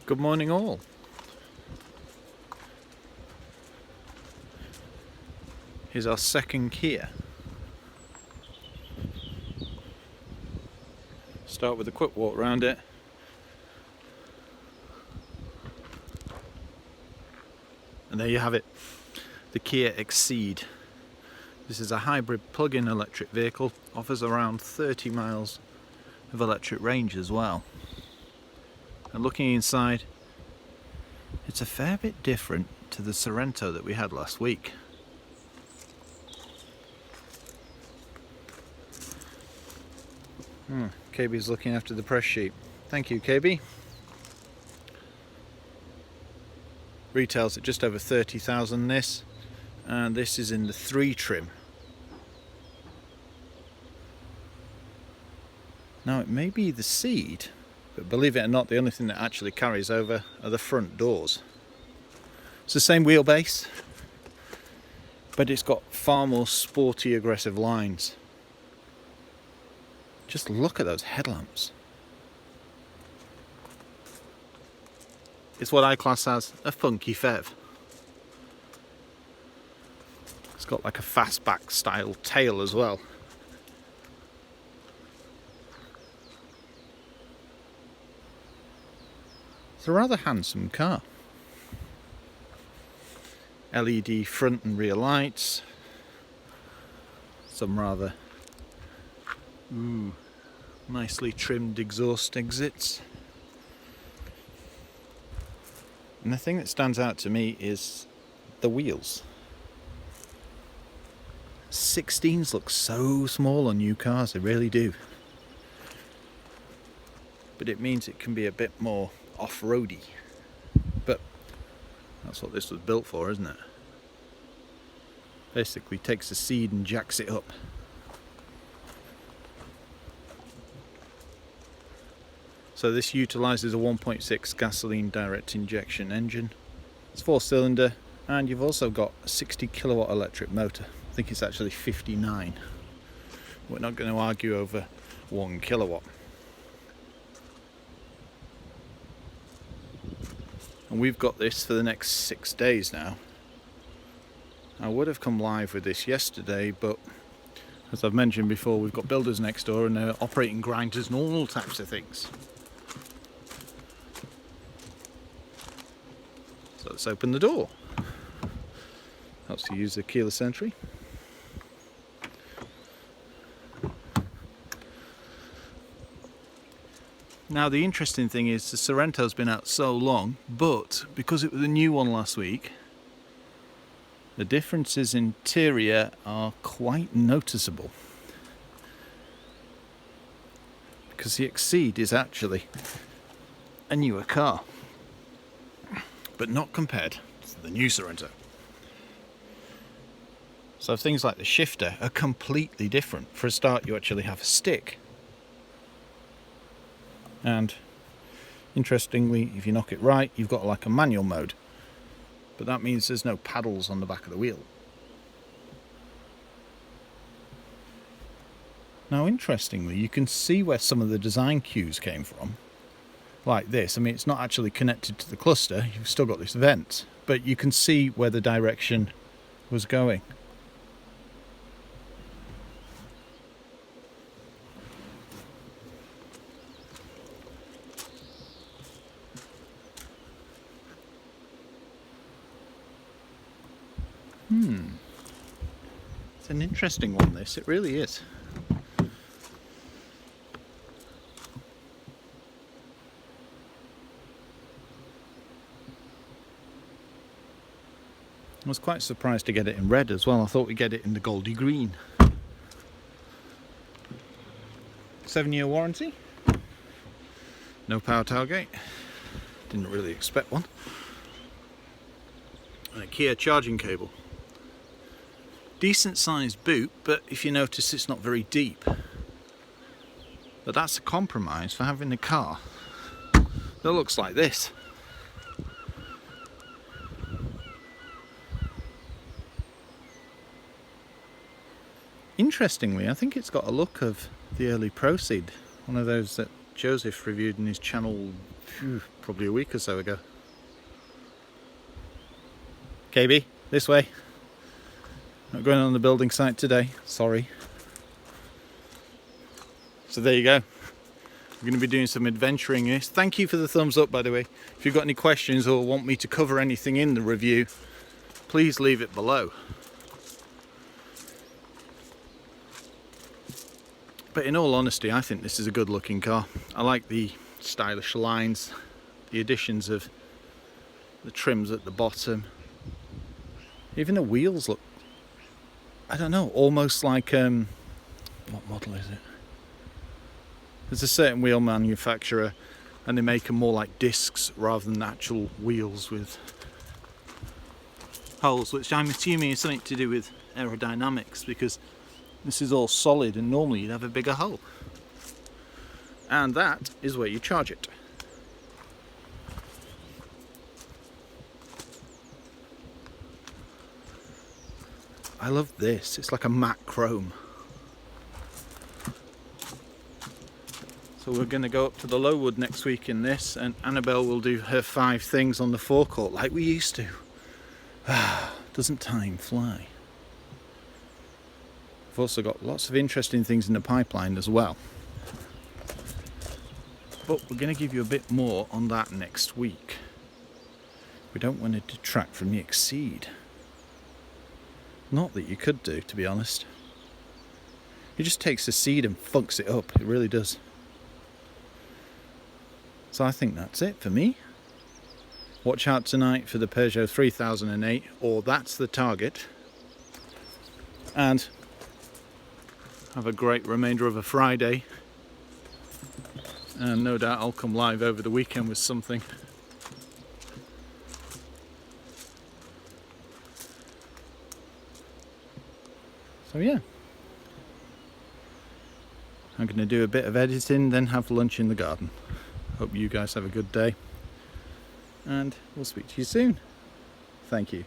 Good morning all. Here's our second Kia. Start with a quick walk around it. And there you have it, the Kia XCeed. This is a hybrid plug-in electric vehicle, offers around 30 miles of electric range as well. And looking inside, it's a fair bit different to the Sorento that we had last week. KB's looking after the press sheet. Thank you, KB. Retails at just over 30,000 this, and this is in the 3 trim. Now it may be the Seed, but believe it or not, the only thing that actually carries over are the front doors. It's the same wheelbase, but it's got far more sporty, aggressive lines. Just look at those headlamps. It's what I class as a funky PHEV. It's got like a fastback style tail as well. It's a rather handsome car. LED front and rear lights. Some rather nicely trimmed exhaust exits. And the thing that stands out to me is the wheels. 16s look so small on new cars, they really do. But it means it can be a bit more off-roady. But that's what this was built for, isn't it? Basically takes the Seed and jacks it up. So this utilises a 1.6 gasoline direct injection engine. It's 4-cylinder, and you've also got a 60 kilowatt electric motor. I think it's actually 59. We're not going to argue over 1 kilowatt. And we've got this for the next 6 days now. I would have come live with this yesterday, but as I've mentioned before, we've got builders next door and they're operating grinders and all types of things. So let's open the door. Helps to use the keyless entry. Now the interesting thing is the Sorrento's been out so long, but because it was a new one last week, the differences in interior are quite noticeable. Because the XCeed is actually a newer car, but not compared to the new Sorento. So things like the shifter are completely different. For a start, you actually have a stick. And interestingly, if you knock it right, you've got like a manual mode. But that means there's no paddles on the back of the wheel. Now interestingly, you can see where some of the design cues came from. Like this, I mean it's not actually connected to the cluster, you've still got this vent, but you can see where the direction was going. It's an interesting one, this, it really is. I was quite surprised to get it in red as well. I thought we'd get it in the goldy green. 7-year warranty. No power tailgate. Didn't really expect one. And a Kia charging cable. Decent sized boot, but if you notice it's not very deep. But that's a compromise for having a car that looks like this. Interestingly, I think it's got a look of the early Proceed, one of those that Joseph reviewed in his channel probably a week or so ago. KB, this way. Not going on the building site today, sorry. So there you go. We're going to be doing some adventuring here. Thank you for the thumbs up, by the way. If you've got any questions or want me to cover anything in the review, please leave it below. But in all honesty, I think this is a good looking car. I like the stylish lines, the additions of the trims at the bottom. Even the wheels look, I don't know, almost like, what model is it? There's a certain wheel manufacturer and they make them more like discs rather than actual wheels with holes, which I'm assuming is something to do with aerodynamics, because this is all solid and normally you'd have a bigger hole. And that is where you charge it. I love this, it's like a matte chrome. So we're going to go up to the Lowood next week in this, and Annabelle will do her 5 things on the forecourt like we used to. Doesn't time fly? I've also got lots of interesting things in the pipeline as well. But we're going to give you a bit more on that next week. We don't want to detract from the XCeed. Not that you could do, to be honest. It just takes the seed and funks it up, it really does. So I think that's it for me. Watch out tonight for the Peugeot 3008, or that's the target. And have a great remainder of a Friday. And no doubt I'll come live over the weekend with something. So yeah. I'm going to do a bit of editing, then have lunch in the garden. Hope you guys have a good day, and we'll speak to you soon. Thank you.